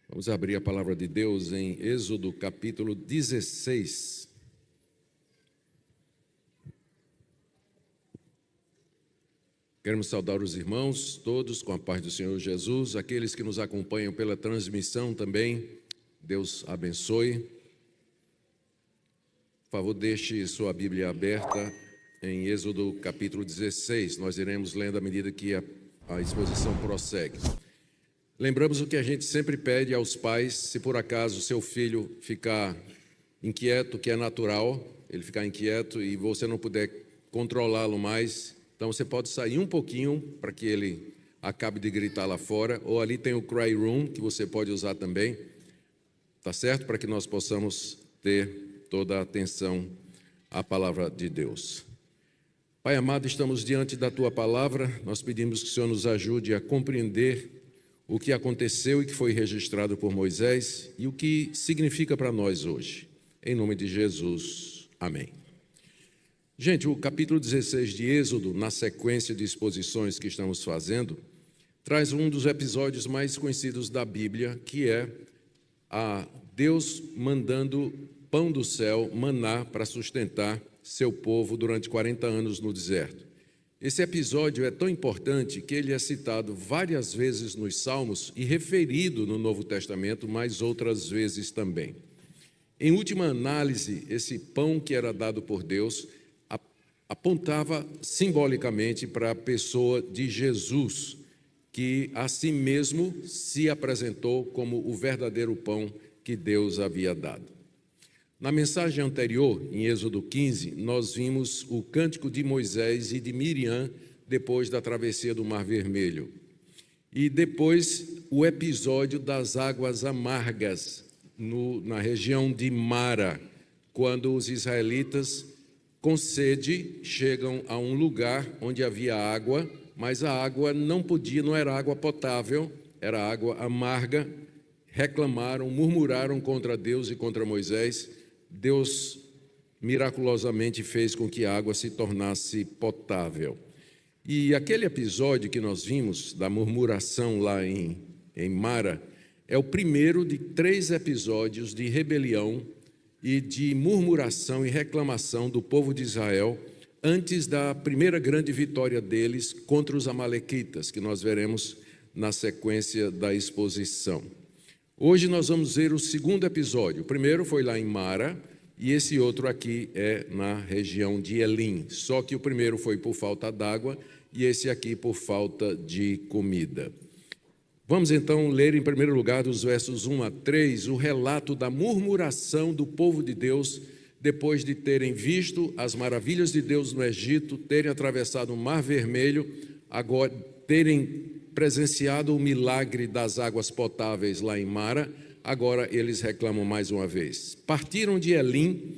Vamos abrir a palavra de Deus em Êxodo capítulo 16. Queremos saudar os irmãos todos com a paz do Senhor Jesus, aqueles que nos acompanham pela transmissão também, Deus abençoe. Por favor, deixe sua Bíblia aberta em Êxodo capítulo 16. Nós iremos lendo à medida que a exposição prossegue. Lembramos o que a gente sempre pede aos pais: se por acaso seu filho ficar inquieto, que é natural, ele ficar inquieto e você não puder controlá-lo mais, então você pode sair um pouquinho para que ele acabe de gritar lá fora, ou ali tem o cry room, que você pode usar também, tá certo? Para que nós possamos ter toda a atenção à palavra de Deus. Pai amado, estamos diante da Tua palavra, nós pedimos que o Senhor nos ajude a compreender o que aconteceu e que foi registrado por Moisés e o que significa para nós hoje. Em nome de Jesus, amém. Gente, o capítulo 16 de Êxodo, na sequência de exposições que estamos fazendo, traz um dos episódios mais conhecidos da Bíblia, que é Deus mandando pão do céu, maná, para sustentar seu povo durante 40 anos no deserto. Esse episódio é tão importante que ele é citado várias vezes nos Salmos e referido no Novo Testamento, mas outras vezes também. Em última análise, esse pão que era dado por Deus apontava simbolicamente para a pessoa de Jesus, que a si mesmo se apresentou como o verdadeiro pão que Deus havia dado. Na mensagem anterior, em Êxodo 15, nós vimos o cântico de Moisés e de Miriam depois da travessia do Mar Vermelho. E depois o episódio das águas amargas na região de Mara, quando os israelitas, com sede, chegam a um lugar onde havia água, mas a água não era água potável, era água amarga. Reclamaram, murmuraram contra Deus e contra Moisés. Deus miraculosamente fez com que a água se tornasse potável. E aquele episódio que nós vimos, da murmuração lá em Mara, é o primeiro de 3 episódios de rebelião e de murmuração e reclamação do povo de Israel antes da primeira grande vitória deles contra os amalequitas, que nós veremos na sequência da exposição. Hoje nós vamos ver o segundo episódio. O primeiro foi lá em Mara e esse outro aqui é na região de Elim. Só que o primeiro foi por falta d'água e esse aqui por falta de comida. Vamos então ler em primeiro lugar dos versos 1 a 3 o relato da murmuração do povo de Deus depois de terem visto as maravilhas de Deus no Egito, terem atravessado o Mar Vermelho, agora terem presenciado o milagre das águas potáveis lá em Mara, agora eles reclamam mais uma vez. Partiram de Elim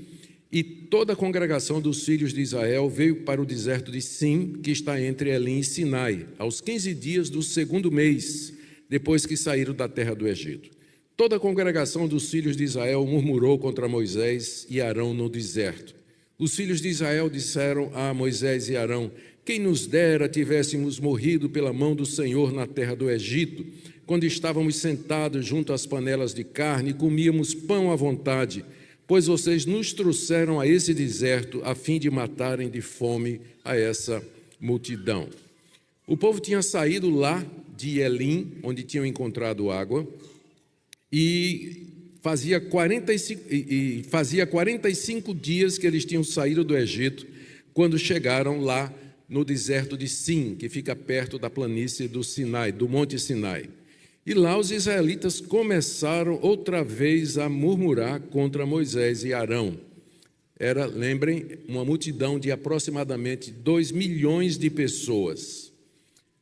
e toda a congregação dos filhos de Israel veio para o deserto de Sim, que está entre Elim e Sinai, aos 15 dias do segundo mês, depois que saíram da terra do Egito. Toda a congregação dos filhos de Israel murmurou contra Moisés e Arão no deserto. Os filhos de Israel disseram a Moisés e Arão: quem nos dera tivéssemos morrido pela mão do Senhor na terra do Egito, quando estávamos sentados junto às panelas de carne e comíamos pão à vontade, pois vocês nos trouxeram a esse deserto a fim de matarem de fome a essa multidão. O povo tinha saído lá de Elim, onde tinham encontrado água, e fazia 45 dias que eles tinham saído do Egito, quando chegaram lá no deserto de Sim, que fica perto da planície do Sinai, do Monte Sinai. E lá os israelitas começaram outra vez a murmurar contra Moisés e Arão. Era, lembrem, uma multidão de aproximadamente 2 milhões de pessoas.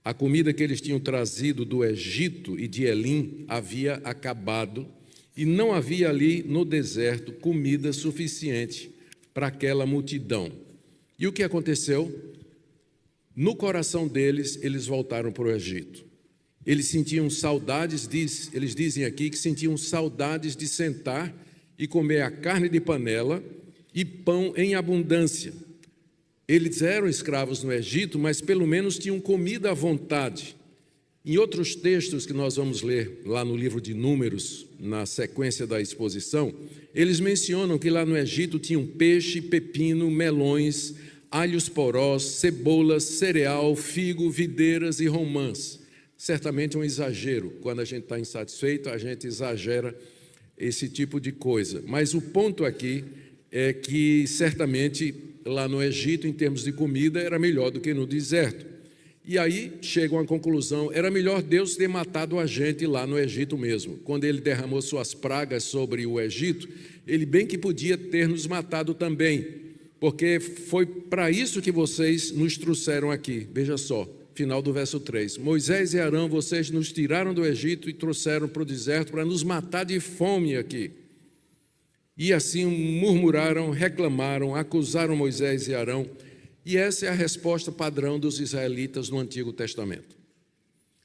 A comida que eles tinham trazido do Egito e de Elim havia acabado e não havia ali no deserto comida suficiente para aquela multidão. E o que aconteceu? No coração deles, eles voltaram para o Egito. Eles sentiam saudades, eles dizem aqui que sentiam saudades de sentar e comer a carne de panela e pão em abundância. Eles eram escravos no Egito, mas pelo menos tinham comida à vontade. Em outros textos que nós vamos ler lá no livro de Números, na sequência da exposição, eles mencionam que lá no Egito tinham peixe, pepino, melões, alhos porós, cebolas, cereal, figo, videiras e romãs. Certamente é um exagero. Quando a gente está insatisfeito, a gente exagera esse tipo de coisa. Mas o ponto aqui é que, certamente, lá no Egito, em termos de comida, era melhor do que no deserto. E aí chegam à conclusão, era melhor Deus ter matado a gente lá no Egito mesmo. Quando ele derramou suas pragas sobre o Egito, ele bem que podia ter nos matado também, porque foi para isso que vocês nos trouxeram aqui. Veja só, final do verso 3. Moisés e Arão, vocês nos tiraram do Egito e trouxeram para o deserto para nos matar de fome aqui. E assim murmuraram, reclamaram, acusaram Moisés e Arão. E essa é a resposta padrão dos israelitas no Antigo Testamento.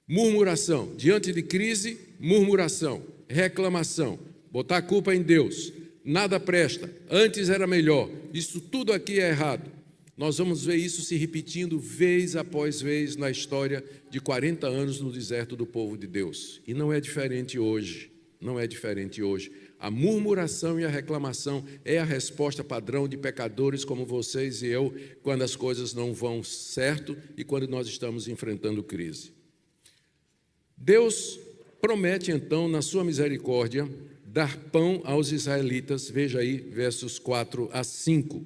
Murmuração. Diante de crise, murmuração, reclamação, botar a culpa em Deus. Nada presta, antes era melhor, isso tudo aqui é errado. Nós vamos ver isso se repetindo vez após vez na história de 40 anos no deserto do povo de Deus. E não é diferente hoje, não é diferente hoje. A murmuração e a reclamação é a resposta padrão de pecadores como vocês e eu, quando as coisas não vão certo e quando nós estamos enfrentando crise. Deus promete, então, na sua misericórdia, dar pão aos israelitas. Veja aí, versos 4 a 5.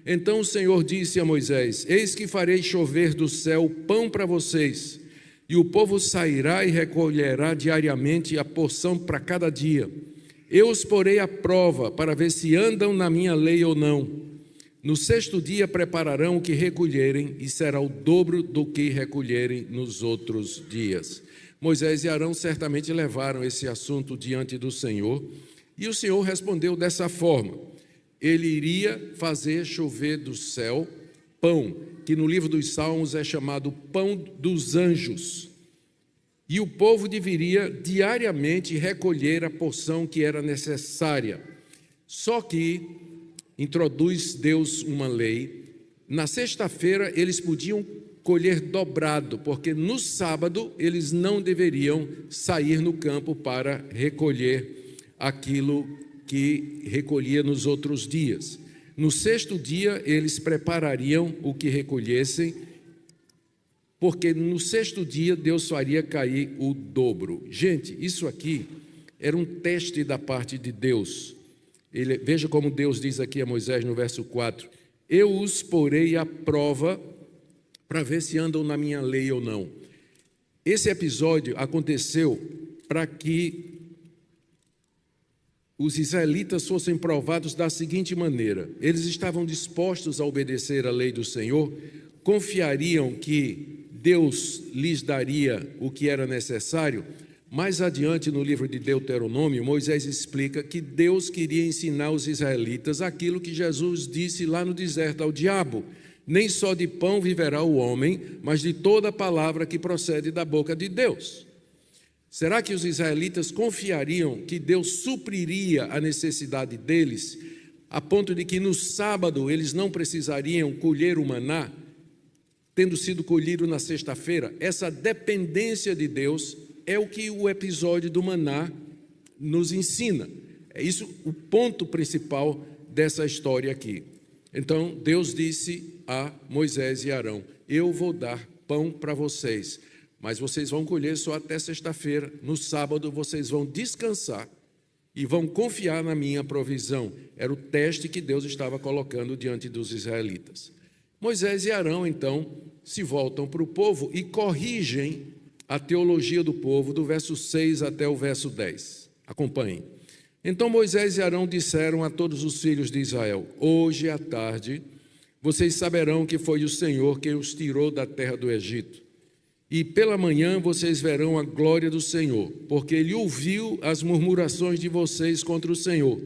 Então o Senhor disse a Moisés: Eis que farei chover do céu pão para vocês, e o povo sairá e recolherá diariamente a porção para cada dia. Eu os porei à prova para ver se andam na minha lei ou não. No 6º dia prepararão o que recolherem, e será o dobro do que recolherem nos outros dias. Moisés e Arão certamente levaram esse assunto diante do Senhor, e o Senhor respondeu dessa forma: Ele iria fazer chover do céu pão, que no livro dos Salmos é chamado pão dos anjos. E o povo deveria diariamente recolher a porção que era necessária. Só que introduz Deus uma lei. Na sexta-feira eles podiam colher dobrado, porque no sábado eles não deveriam sair no campo para recolher aquilo que recolhia nos outros dias. No 6º dia eles preparariam o que recolhessem, porque no 6º dia Deus faria cair o dobro. Gente, isso aqui era um teste da parte de Deus. Veja como Deus diz aqui a Moisés no verso 4: Eu os porei à prova para ver se andam na minha lei ou não. Esse episódio aconteceu para que os israelitas fossem provados da seguinte maneira: eles estavam dispostos a obedecer a lei do Senhor, confiariam que Deus lhes daria o que era necessário. Mais adiante no livro de Deuteronômio, Moisés explica que Deus queria ensinar os israelitas aquilo que Jesus disse lá no deserto ao diabo: nem só de pão viverá o homem, mas de toda palavra que procede da boca de Deus. Será que os israelitas confiariam que Deus supriria a necessidade deles, a ponto de que no sábado eles não precisariam colher o maná, tendo sido colhido na sexta-feira? Essa dependência de Deus é o que o episódio do maná nos ensina. É isso o ponto principal dessa história aqui. Então, Deus disse a Moisés e Arão: Eu vou dar pão para vocês, mas vocês vão colher só até sexta-feira. No sábado vocês vão descansar e vão confiar na minha provisão. Era o teste que Deus estava colocando diante dos israelitas. Moisés e Arão, então, se voltam para o povo e corrigem a teologia do povo, do verso 6 até o verso 10. Acompanhem. Então Moisés e Arão disseram a todos os filhos de Israel: Hoje à tarde vocês saberão que foi o Senhor quem os tirou da terra do Egito. E pela manhã vocês verão a glória do Senhor, porque Ele ouviu as murmurações de vocês contra o Senhor.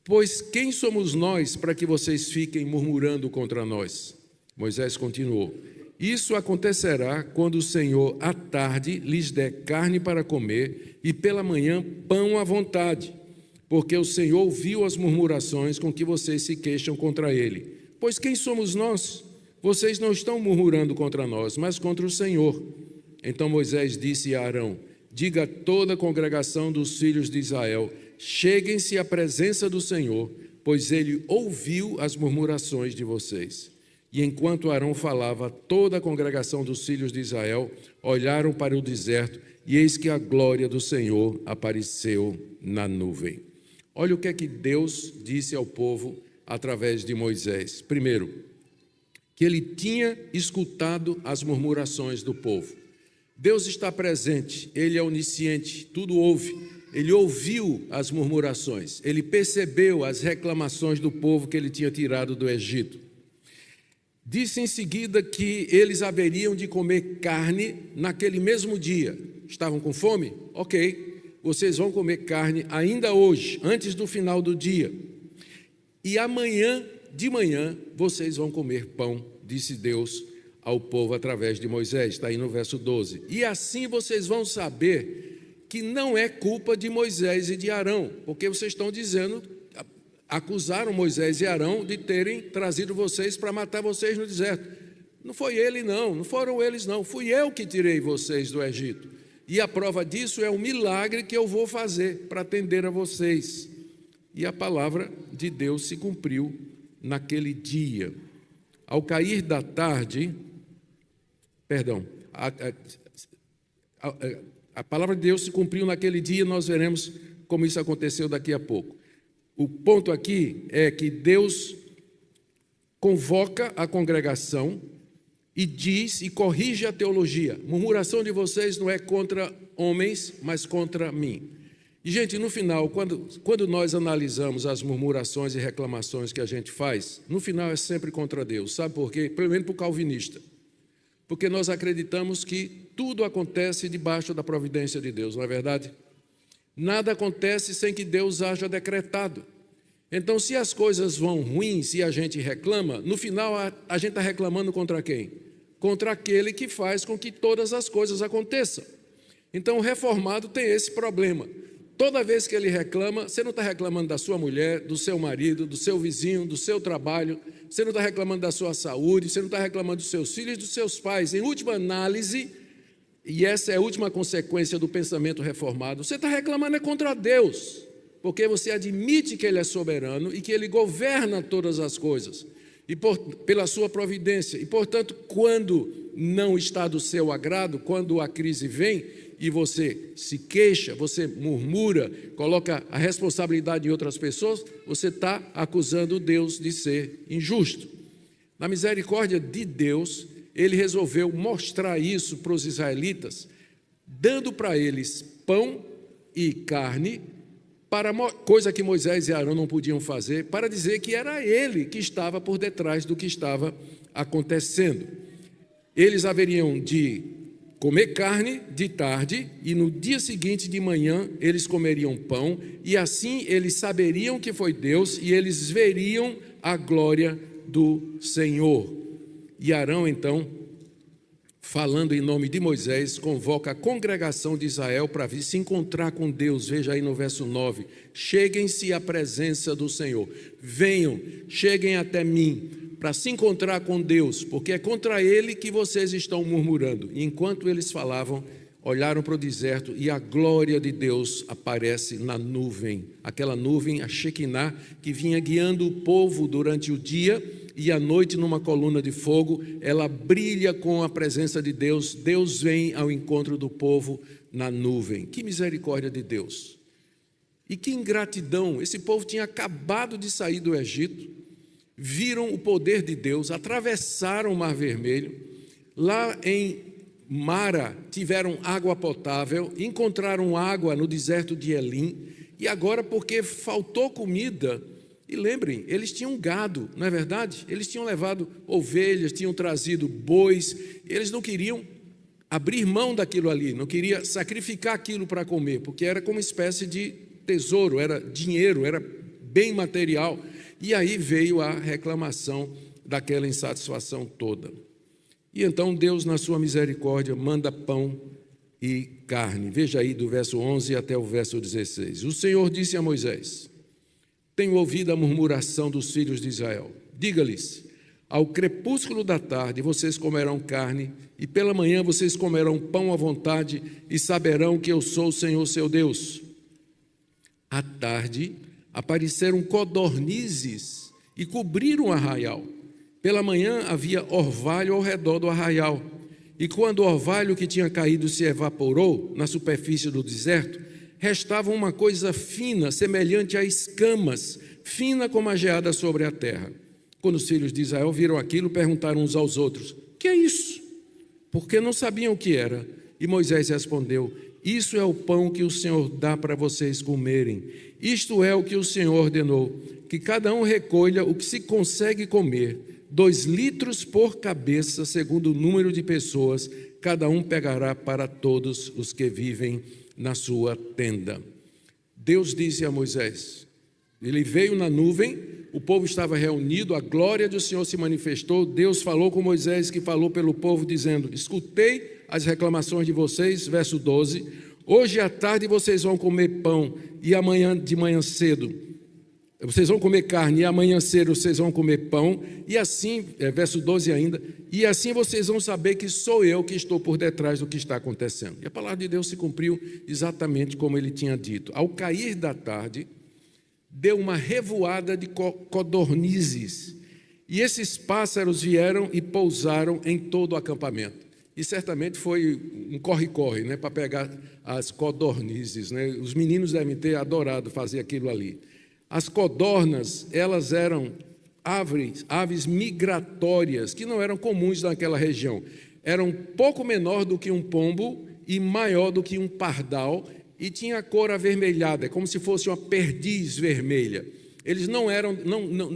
Pois quem somos nós para que vocês fiquem murmurando contra nós? Moisés continuou: Isso acontecerá quando o Senhor à tarde lhes der carne para comer e pela manhã pão à vontade, porque o Senhor ouviu as murmurações com que vocês se queixam contra Ele. Pois quem somos nós? Vocês não estão murmurando contra nós, mas contra o Senhor. Então Moisés disse a Arão: diga a toda a congregação dos filhos de Israel: cheguem-se à presença do Senhor, pois ele ouviu as murmurações de vocês. E enquanto Arão falava, toda a congregação dos filhos de Israel olharam para o deserto, e eis que a glória do Senhor apareceu na nuvem. Olha o que é que Deus disse ao povo através de Moisés. Primeiro, que ele tinha escutado as murmurações do povo. Deus está presente, ele é onisciente, tudo ouve. Ele ouviu as murmurações, ele percebeu as reclamações do povo que ele tinha tirado do Egito. Disse em seguida que eles haveriam de comer carne naquele mesmo dia. Estavam com fome? Ok, vocês vão comer carne ainda hoje, antes do final do dia. E amanhã, de manhã, vocês vão comer pão, disse Deus ao povo através de Moisés. Está aí no verso 12. E assim vocês vão saber que não é culpa de Moisés e de Arão, porque vocês estão dizendo, acusaram Moisés e Arão de terem trazido vocês para matar vocês no deserto. Não foi ele não foram eles não, fui eu que tirei vocês do Egito. E a prova disso é o milagre que eu vou fazer para atender a vocês. E a palavra de Deus se cumpriu naquele dia. Ao cair da tarde, a palavra de Deus se cumpriu naquele dia, nós veremos como isso aconteceu daqui a pouco. O ponto aqui é que Deus convoca a congregação e diz e corrige a teologia. Murmuração de vocês não é contra homens, mas contra mim. E, gente, no final, quando nós analisamos as murmurações e reclamações que a gente faz, no final é sempre contra Deus. Sabe por quê? Pelo menos para o calvinista. Porque nós acreditamos que tudo acontece debaixo da providência de Deus, não é verdade? Nada acontece sem que Deus haja decretado. Então, se as coisas vão ruins e a gente reclama, no final a gente está reclamando contra quem? Contra aquele que faz com que todas as coisas aconteçam. Então, o reformado tem esse problema. Toda vez que ele reclama, você não está reclamando da sua mulher, do seu marido, do seu vizinho, do seu trabalho, você não está reclamando da sua saúde, você não está reclamando dos seus filhos, dos seus pais. Em última análise, e essa é a última consequência do pensamento reformado, você está reclamando contra Deus, porque você admite que Ele é soberano e que Ele governa todas as coisas, e pela sua providência. E, portanto, quando não está do seu agrado, quando a crise vem e você se queixa, você murmura, coloca a responsabilidade em outras pessoas, você está acusando Deus de ser injusto. Na misericórdia de Deus, Ele resolveu mostrar isso para os israelitas, dando para eles pão e carne, coisa que Moisés e Arão não podiam fazer, para dizer que era Ele que estava por detrás do que estava acontecendo. Eles haveriam de comer carne de tarde e no dia seguinte de manhã eles comeriam pão, e assim eles saberiam que foi Deus e eles veriam a glória do Senhor. E Arão, então, falando em nome de Moisés, convoca a congregação de Israel para vir se encontrar com Deus. Veja aí no verso 9: cheguem-se à presença do Senhor, venham, cheguem até mim, para se encontrar com Deus, porque é contra Ele que vocês estão murmurando. E enquanto eles falavam, olharam para o deserto e a glória de Deus aparece na nuvem. Aquela nuvem, a Shekinah, que vinha guiando o povo durante o dia e à noite numa coluna de fogo, ela brilha com a presença de Deus. Deus vem ao encontro do povo na nuvem. Que misericórdia de Deus! E que ingratidão! Esse povo tinha acabado de sair do Egito, viram o poder de Deus, atravessaram o Mar Vermelho, lá em Mara tiveram água potável, encontraram água no deserto de Elim, e agora, porque faltou comida, e lembrem, eles tinham gado, não é verdade? Eles tinham levado ovelhas, tinham trazido bois, eles não queriam abrir mão daquilo ali, não queriam sacrificar aquilo para comer, porque era como uma espécie de tesouro, era dinheiro, era bem material. E aí veio a reclamação daquela insatisfação toda. E então Deus, na sua misericórdia, manda pão e carne. Veja aí do verso 11 até o verso 16. O Senhor disse a Moisés: tenho ouvido a murmuração dos filhos de Israel. Diga-lhes: Ao crepúsculo da tarde vocês comerão carne, e pela manhã vocês comerão pão à vontade, e saberão que eu sou o Senhor seu Deus. À tarde apareceram codornizes e cobriram o arraial. Pela manhã havia orvalho ao redor do arraial. E quando o orvalho que tinha caído se evaporou na superfície do deserto, restava uma coisa fina, semelhante a escamas, fina como a geada sobre a terra. Quando os filhos de Israel viram aquilo, perguntaram uns aos outros: "Que é isso?" Porque não sabiam o que era. E Moisés respondeu: "Isso é o pão que o Senhor dá para vocês comerem. Isto é o que o Senhor ordenou, que cada um recolha o que se consegue comer, 2 litros por cabeça, segundo o número de pessoas, cada um pegará para todos os que vivem na sua tenda." Deus disse a Moisés, ele veio na nuvem, o povo estava reunido, a glória do Senhor se manifestou, Deus falou com Moisés, que falou pelo povo, dizendo: "Escutei as reclamações de vocês", verso 12, "hoje à tarde vocês vão comer pão, e amanhã de manhã cedo vocês vão comer carne, e amanhã cedo vocês vão comer pão, e assim", verso 12 ainda, "e assim vocês vão saber que sou eu que estou por detrás do que está acontecendo." E a palavra de Deus se cumpriu exatamente como ele tinha dito. Ao cair da tarde, deu uma revoada de codornizes, e esses pássaros vieram e pousaram em todo o acampamento. E certamente foi um corre-corre, né, para pegar as codornizes, né? Os meninos devem ter adorado fazer aquilo ali. As codornas, elas eram aves migratórias, que não eram comuns naquela região. Eram pouco menor do que um pombo e maior do que um pardal, e tinha a cor avermelhada, como se fosse uma perdiz vermelha. Eles não eram,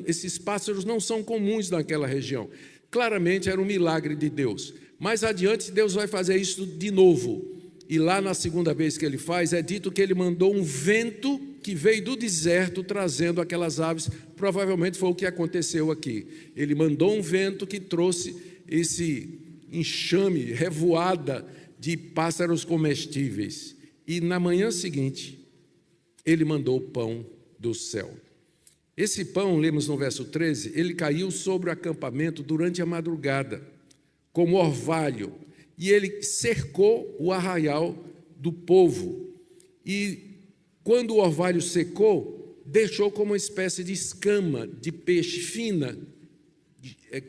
esses pássaros não são comuns naquela região. Claramente era um milagre de Deus. Mais adiante, Deus vai fazer isso de novo. E lá na segunda vez que ele faz, é dito que ele mandou um vento que veio do deserto trazendo aquelas aves. Provavelmente foi o que aconteceu aqui. Ele mandou um vento que trouxe esse enxame, revoada de pássaros comestíveis. E na manhã seguinte, ele mandou o pão do céu. Esse pão, lemos no verso 13, ele caiu sobre o acampamento durante a madrugada, como orvalho, e ele cercou o arraial do povo. E quando o orvalho secou, deixou como uma espécie de escama de peixe fina,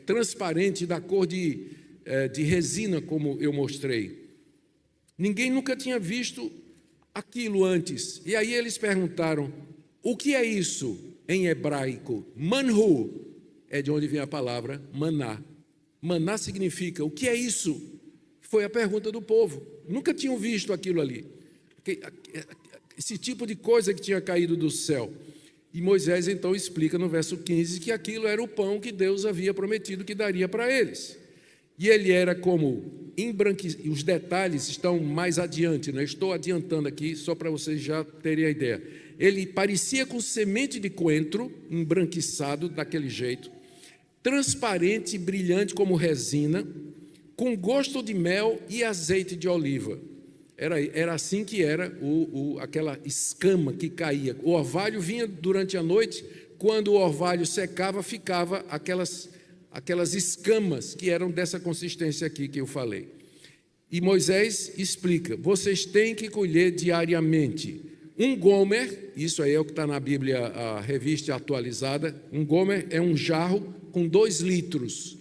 transparente, da cor de resina, como eu mostrei. Ninguém nunca tinha visto aquilo antes. E aí eles perguntaram: "O que é isso?" Em hebraico, manhu, é de onde vem a palavra maná. Maná significa: o que é isso? Foi a pergunta do povo. Nunca tinham visto aquilo ali. Esse tipo de coisa que tinha caído do céu. E Moisés então explica no verso 15 que aquilo era o pão que Deus havia prometido que daria para eles. E ele era como os detalhes estão mais adiante, né? Estou adiantando aqui só para vocês já terem a ideia. Ele parecia com semente de coentro, embranquiçado daquele jeito, transparente e brilhante como resina, com gosto de mel e azeite de oliva. Era assim que era aquela escama que caía. O orvalho vinha durante a noite, quando o orvalho secava, ficava aquelas escamas que eram dessa consistência aqui que eu falei. E Moisés explica: vocês têm que colher diariamente. Um gomer, isso aí é o que está na Bíblia, a revista atualizada, um gomer é um jarro com 2 litros.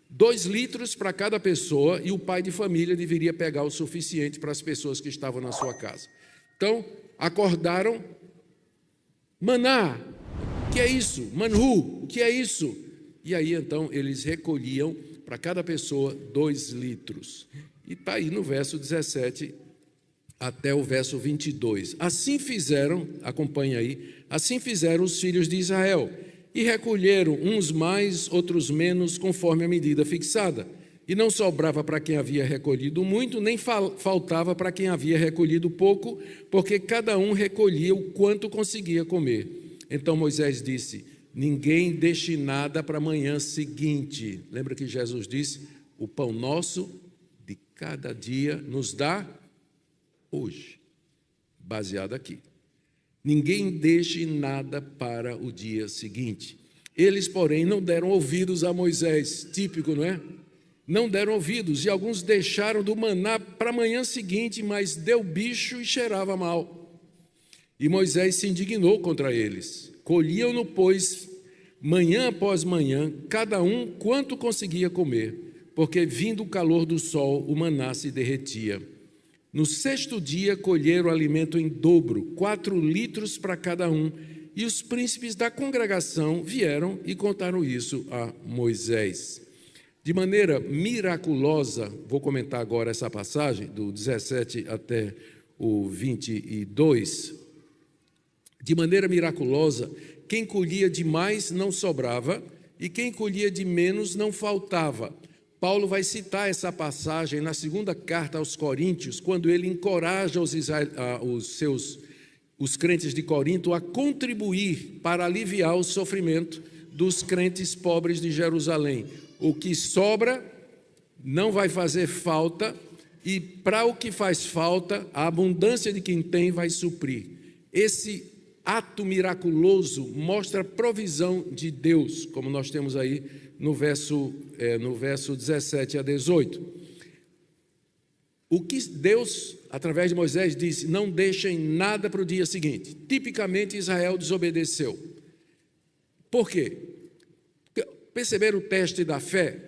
2 litros para cada pessoa, e o pai de família deveria pegar o suficiente para as pessoas que estavam na sua casa. Então, acordaram: maná, o que é isso? Manhu, o que é isso? E aí, então, eles recolhiam para cada pessoa 2 litros. E está aí no verso 17 até o verso 22. Assim fizeram, acompanha aí, assim fizeram os filhos de Israel, e recolheram uns mais, outros menos, conforme a medida fixada. E não sobrava para quem havia recolhido muito, nem faltava para quem havia recolhido pouco, porque cada um recolhia o quanto conseguia comer. Então Moisés disse: ninguém deixe nada para a manhã seguinte. Lembra que Jesus disse: o pão nosso de cada dia nos dá hoje. Baseado aqui. Ninguém deixe nada para o dia seguinte. Eles, porém, não deram ouvidos a Moisés. Típico, não é? Não deram ouvidos, e alguns deixaram do maná para a manhã seguinte, mas deu bicho e cheirava mal. E Moisés se indignou contra eles. Colhiam-no, pois, manhã após manhã, cada um quanto conseguia comer, porque vindo o calor do sol, o maná se derretia. No sexto dia, colheram alimento em dobro, 4 litros para cada um, e os príncipes da congregação vieram e contaram isso a Moisés. De maneira miraculosa, vou comentar agora essa passagem, do 17 até o 22. De maneira miraculosa, quem colhia demais não sobrava, e quem colhia de menos não faltava. Paulo vai citar essa passagem na segunda carta aos Coríntios, quando ele encoraja os crentes de Corinto a contribuir para aliviar o sofrimento dos crentes pobres de Jerusalém. O que sobra não vai fazer falta, e para o que faz falta, a abundância de quem tem vai suprir. Esse ato miraculoso mostra a provisão de Deus, como nós temos aí no verso 17 a 18. O que Deus, através de Moisés, disse: não deixem nada para o dia seguinte. Tipicamente, Israel desobedeceu. Por quê? Perceberam o teste da fé?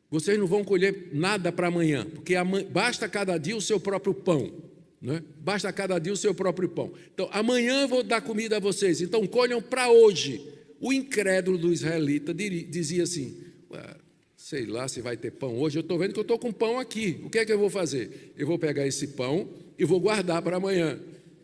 Vocês não vão colher nada para amanhã, porque basta cada dia o seu próprio pão, né? Basta cada dia o seu próprio pão. Então, amanhã eu vou dar comida a vocês, então colham para hoje. O incrédulo do israelita dizia assim: sei lá se vai ter pão hoje, eu estou vendo que eu estou com pão aqui, o que é que eu vou fazer? Eu vou pegar esse pão e vou guardar para amanhã.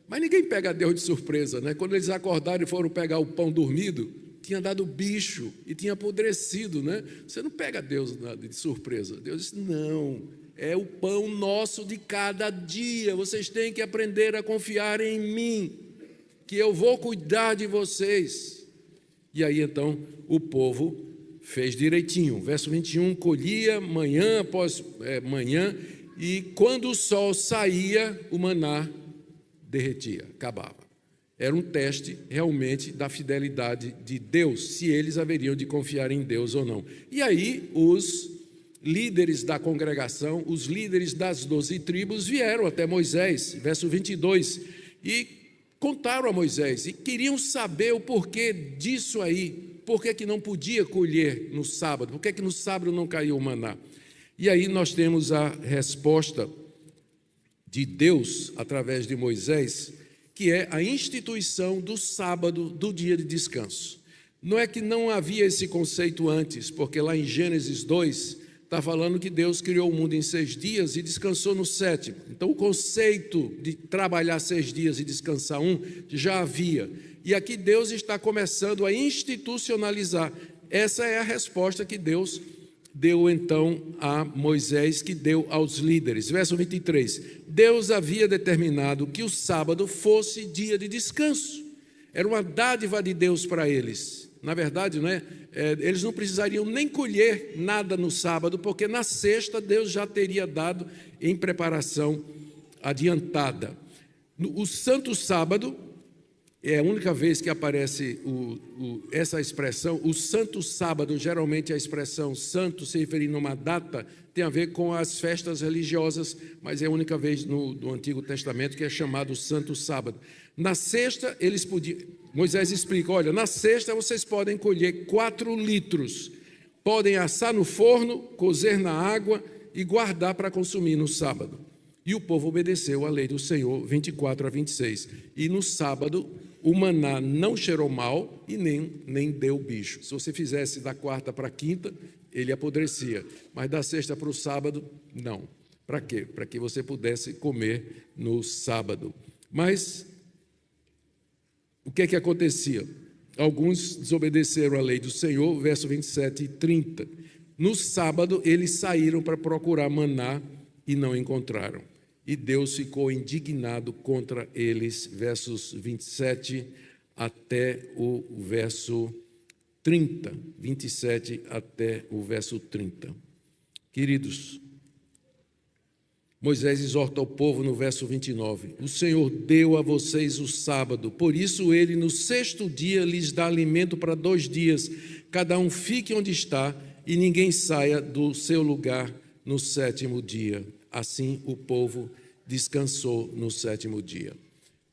Mas ninguém pega Deus de surpresa, né? Quando eles acordaram e foram pegar o pão dormido, tinha dado bicho e tinha apodrecido, né? Você não pega Deus de surpresa. Deus disse: não, é o pão nosso de cada dia. Vocês têm que aprender a confiar em mim, que eu vou cuidar de vocês. E aí então o povo fez direitinho. Verso 21, colhia manhã após manhã, e quando o sol saía, o maná derretia, acabava. Era um teste realmente da fidelidade de Deus, se eles haveriam de confiar em Deus ou não. E aí os líderes da congregação, os líderes das 12 tribos vieram até Moisés, verso 22, e contaram a Moisés, e queriam saber o porquê disso aí, por que não podia colher no sábado, por que no sábado não caiu o maná. E aí nós temos a resposta de Deus, através de Moisés, que é a instituição do sábado, do dia de descanso. Não é que não havia esse conceito antes, porque lá em Gênesis 2, está falando que Deus criou o mundo em 6 dias e descansou no 7º. Então, o conceito de trabalhar 6 dias e descansar 1 já havia. E aqui Deus está começando a institucionalizar. Essa é a resposta que Deus deu então a Moisés, que deu aos líderes. Verso 23, Deus havia determinado que o sábado fosse dia de descanso. Era uma dádiva de Deus para eles. Na verdade, eles não precisariam nem colher nada no sábado, porque na sexta Deus já teria dado em preparação adiantada. O santo sábado é a única vez que aparece essa expressão. O santo sábado, geralmente a expressão santo se referindo a uma data, tem a ver com as festas religiosas, mas é a única vez no Antigo Testamento que é chamado santo sábado. Na sexta, eles podiam... Moisés explica: olha, na sexta vocês podem colher 4 litros, podem assar no forno, cozer na água e guardar para consumir no sábado. E o povo obedeceu à lei do Senhor, 24 a 26. E no sábado, o maná não cheirou mal e nem deu bicho. Se você fizesse da quarta para a quinta, ele apodrecia. Mas da sexta para o sábado, não. Para quê? Para que você pudesse comer no sábado. Mas o que é que acontecia? Alguns desobedeceram à lei do Senhor, verso 27 e 30. No sábado, eles saíram para procurar maná e não encontraram. E Deus ficou indignado contra eles, versos 27 até o verso 30. 27 até o verso 30. Queridos, Moisés exorta o povo no verso 29. O Senhor deu a vocês o sábado, por isso ele no sexto dia lhes dá alimento para 2 dias. Cada um fique onde está e ninguém saia do seu lugar no 7º dia. Assim o povo descansou no 7º dia.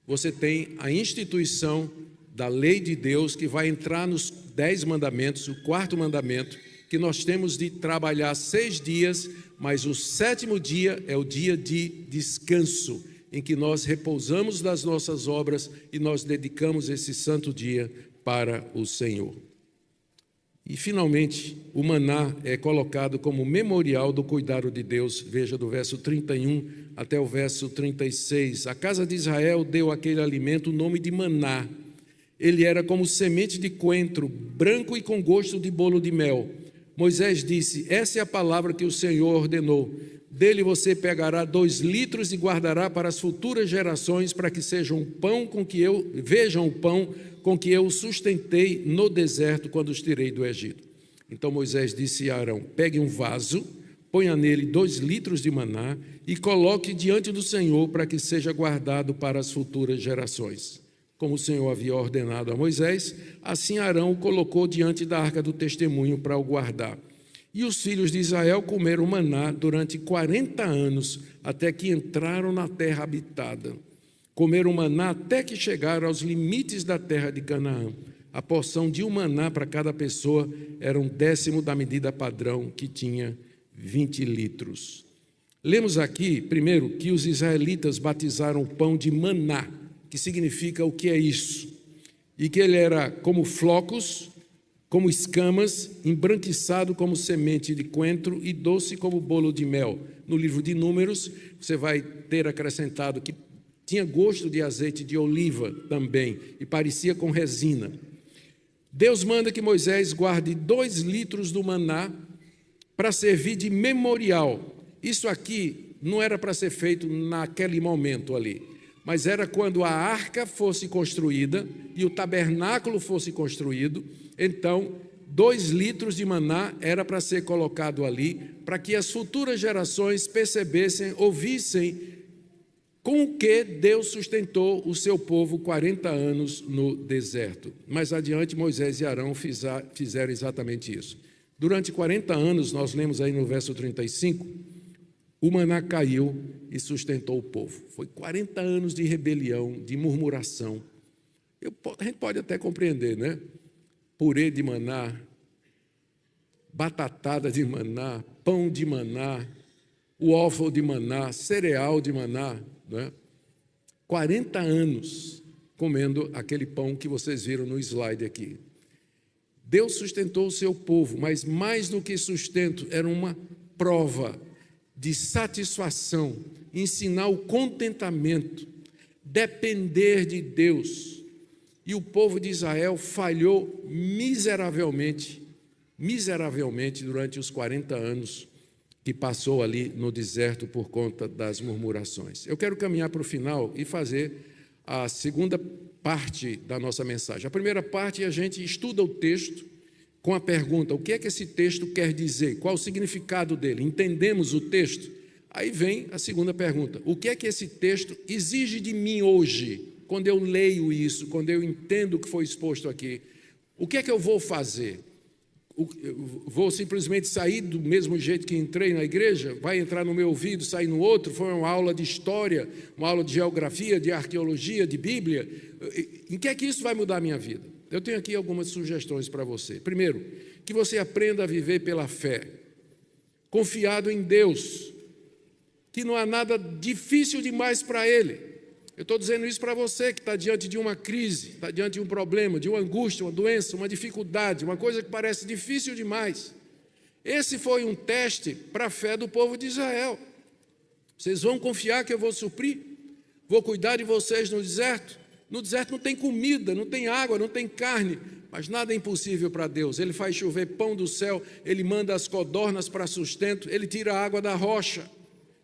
Você tem a instituição da lei de Deus que vai entrar nos 10 mandamentos, o 4º mandamento, que nós temos de trabalhar 6 dias, mas o 7º dia é o dia de descanso, em que nós repousamos das nossas obras e nós dedicamos esse santo dia para o Senhor. E, finalmente, o maná é colocado como memorial do cuidado de Deus. Veja, do verso 31 até o verso 36. A casa de Israel deu àquele alimento o nome de maná. Ele era como semente de coentro, branco e com gosto de bolo de mel. Moisés disse: essa é a palavra que o Senhor ordenou. Dele você pegará 2 litros e guardará para as futuras gerações, para que vejam o pão com que eu sustentei no deserto quando os tirei do Egito. Então Moisés disse a Arão: pegue um vaso, ponha nele 2 litros de maná e coloque diante do Senhor para que seja guardado para as futuras gerações. Como o Senhor havia ordenado a Moisés, assim Arão o colocou diante da arca do testemunho para o guardar. E os filhos de Israel comeram maná durante 40 anos, até que entraram na terra habitada. Comeram maná até que chegaram aos limites da terra de Canaã. A porção de um maná para cada pessoa era 1/10 da medida padrão, que tinha 20 litros. Lemos aqui, primeiro, que os israelitas batizaram o pão de maná, que significa o que é isso, e que ele era como flocos, como escamas, embranquiçado como semente de coentro e doce como bolo de mel. No livro de Números, você vai ter acrescentado que tinha gosto de azeite de oliva também e parecia com resina. Deus manda que Moisés guarde 2 litros do maná para servir de memorial. Isso aqui não era para ser feito naquele momento ali, mas era quando a arca fosse construída e o tabernáculo fosse construído. Então, 2 litros de maná era para ser colocado ali, para que as futuras gerações percebessem, ouvissem com o que Deus sustentou o seu povo 40 anos no deserto. Mais adiante, Moisés e Arão fizeram exatamente isso. Durante 40 anos, nós lemos aí no verso 35, o maná caiu e sustentou o povo. Foi 40 anos de rebelião, de murmuração. A gente pode até compreender, né? Purê de maná, batatada de maná, pão de maná, waffle de maná, cereal de maná, né? 40 anos comendo aquele pão que vocês viram no slide aqui. Deus sustentou o seu povo, mas mais do que sustento, era uma prova de satisfação, ensinar o contentamento, depender de Deus. E o povo de Israel falhou miseravelmente durante os 40 anos que passou ali no deserto por conta das murmurações. Eu quero caminhar para o final e fazer a segunda parte da nossa mensagem. A primeira parte, a gente estuda o texto com a pergunta: o que é que esse texto quer dizer? Qual o significado dele? Entendemos o texto? Aí vem a segunda pergunta: o que é que esse texto exige de mim hoje? Quando eu leio isso, quando eu entendo o que foi exposto aqui, o que é que eu vou fazer? Vou simplesmente sair do mesmo jeito que entrei na igreja? Vai entrar no meu ouvido, sair no outro? Foi uma aula de história, uma aula de geografia, de arqueologia, de Bíblia? Em que é que isso vai mudar a minha vida? Eu tenho aqui algumas sugestões para você. Primeiro, que você aprenda a viver pela fé, confiado em Deus, que não há nada difícil demais para Ele. Eu estou dizendo isso para você que está diante de uma crise, está diante de um problema, de uma angústia, uma doença, uma dificuldade, uma coisa que parece difícil demais. Esse foi um teste para a fé do povo de Israel. Vocês vão confiar que eu vou suprir? Vou cuidar de vocês no deserto? No deserto não tem comida, não tem água, não tem carne, mas nada é impossível para Deus. Ele faz chover pão do céu, Ele manda as codornas para sustento, Ele tira a água da rocha.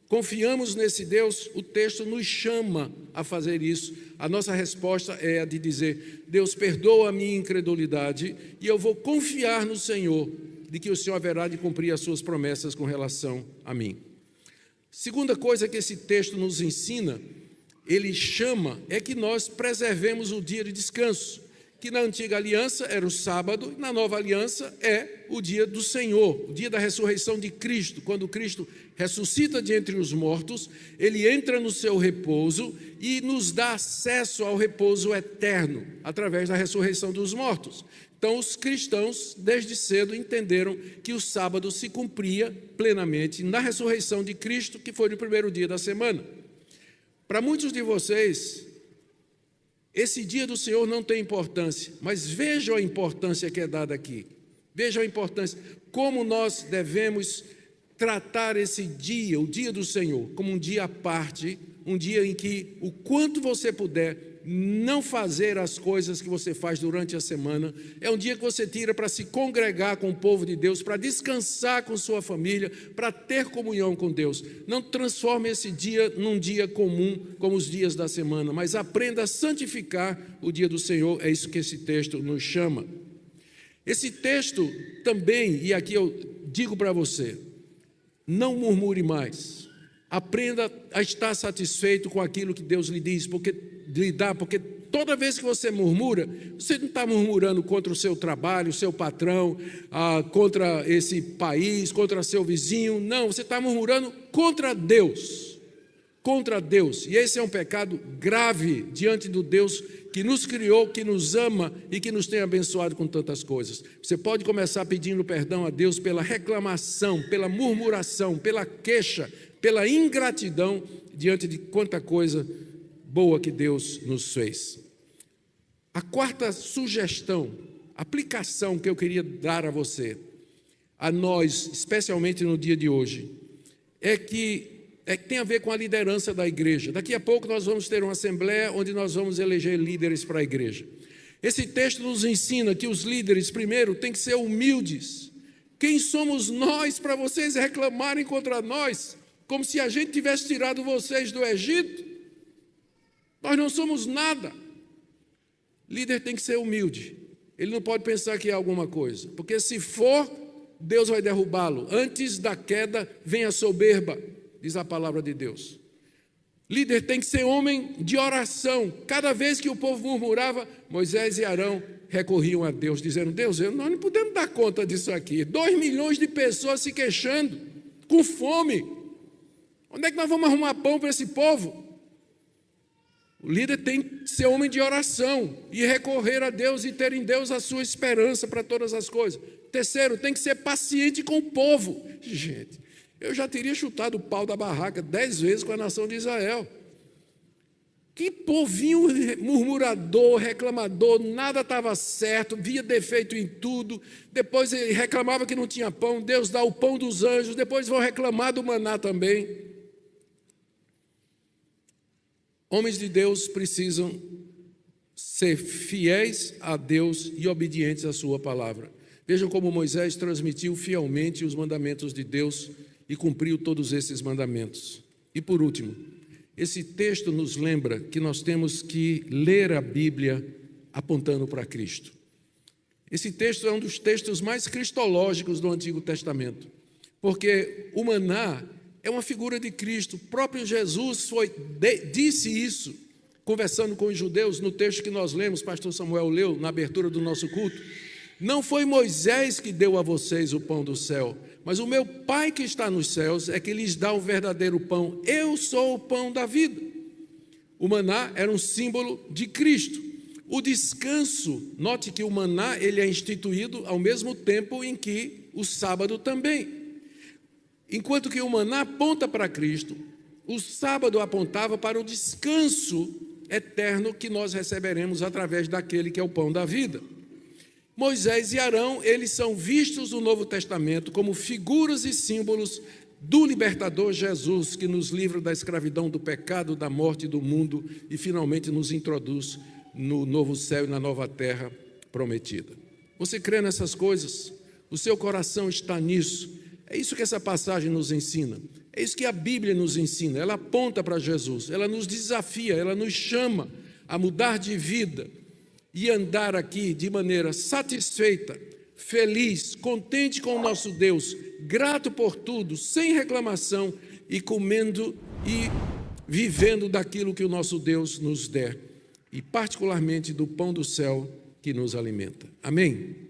Confiamos nesse Deus, o texto nos chama a fazer isso. A nossa resposta é a de dizer: Deus, perdoa a minha incredulidade e eu vou confiar no Senhor, de que o Senhor haverá de cumprir as suas promessas com relação a mim. Segunda coisa que esse texto nos ensina, ele chama, é que nós preservemos o dia de descanso, que na antiga aliança era o sábado, e na nova aliança é o dia do Senhor, o dia da ressurreição de Cristo. Quando Cristo ressuscita de entre os mortos, ele entra no seu repouso e nos dá acesso ao repouso eterno, através da ressurreição dos mortos. Então, os cristãos, desde cedo, entenderam que o sábado se cumpria plenamente na ressurreição de Cristo, que foi no primeiro dia da semana. Para muitos de vocês, esse dia do Senhor não tem importância, mas vejam a importância que é dada aqui. Vejam a importância, como nós devemos tratar esse dia, o dia do Senhor, como um dia à parte, um dia em que, o quanto você puder, não fazer as coisas que você faz durante a semana. É um dia que você tira para se congregar com o povo de Deus, para descansar com sua família, para ter comunhão com Deus. Não transforme esse dia num dia comum, como os dias da semana, mas aprenda a santificar o dia do Senhor. É isso que esse texto nos chama. Esse texto também, e aqui eu digo para você, não murmure mais. Aprenda a estar satisfeito com aquilo que Deus lhe diz, porque toda vez que você murmura, você não está murmurando contra o seu trabalho, o seu patrão, contra esse país, contra seu vizinho. Não, você está murmurando contra Deus. Contra Deus. E esse é um pecado grave diante do Deus que nos criou, que nos ama e que nos tem abençoado com tantas coisas. Você pode começar pedindo perdão a Deus pela reclamação, pela murmuração, pela queixa, pela ingratidão diante de quanta coisa boa que Deus nos fez. A quarta sugestão, aplicação que eu queria dar a você, a nós, especialmente no dia de hoje, é que tem a ver com a liderança da igreja. Daqui a pouco nós vamos ter uma assembleia onde nós vamos eleger líderes para a igreja. Esse texto nos ensina que os líderes, primeiro, têm que ser humildes. Quem somos nós para vocês reclamarem contra nós, como se a gente tivesse tirado vocês do Egito? Nós não somos nada. Líder tem que ser humilde. Ele não pode pensar que é alguma coisa, porque se for, Deus vai derrubá-lo. Antes da queda vem a soberba, diz a palavra de Deus. Líder tem que ser homem de oração. Cada vez que o povo murmurava, Moisés e Arão recorriam a Deus, dizendo: Deus, nós não podemos dar conta disso aqui. 2 milhões de pessoas se queixando, com fome. Onde é que nós vamos arrumar pão para esse povo? O líder tem que ser homem de oração e recorrer a Deus e ter em Deus a sua esperança para todas as coisas. Terceiro, tem que ser paciente com o povo. Gente, eu já teria chutado o pau da barraca 10 vezes com a nação de Israel. Que povinho murmurador, reclamador, nada estava certo, via defeito em tudo. Depois ele reclamava que não tinha pão, Deus dá o pão dos anjos, depois vão reclamar do maná também. Homens de Deus precisam ser fiéis a Deus e obedientes à sua palavra. Vejam como Moisés transmitiu fielmente os mandamentos de Deus e cumpriu todos esses mandamentos. E por último, esse texto nos lembra que nós temos que ler a Bíblia apontando para Cristo. Esse texto é um dos textos mais cristológicos do Antigo Testamento, porque o maná é uma figura de Cristo. O próprio Jesus disse isso, conversando com os judeus, no texto que nós lemos, pastor Samuel leu na abertura do nosso culto. Não foi Moisés que deu a vocês o pão do céu, mas o meu Pai que está nos céus é que lhes dá o verdadeiro pão. Eu sou o pão da vida. O maná era um símbolo de Cristo. O descanso, note que o maná ele é instituído ao mesmo tempo em que o sábado também. Enquanto que o maná aponta para Cristo, o sábado apontava para o descanso eterno que nós receberemos através daquele que é o pão da vida. Moisés e Arão, eles são vistos no Novo Testamento como figuras e símbolos do libertador Jesus, que nos livra da escravidão, do pecado, da morte do mundo e finalmente nos introduz no novo céu e na nova terra prometida. Você crê nessas coisas? O seu coração está nisso? É isso que essa passagem nos ensina, é isso que a Bíblia nos ensina. Ela aponta para Jesus, ela nos desafia, ela nos chama a mudar de vida e andar aqui de maneira satisfeita, feliz, contente com o nosso Deus, grato por tudo, sem reclamação e comendo e vivendo daquilo que o nosso Deus nos der, e particularmente do pão do céu que nos alimenta. Amém?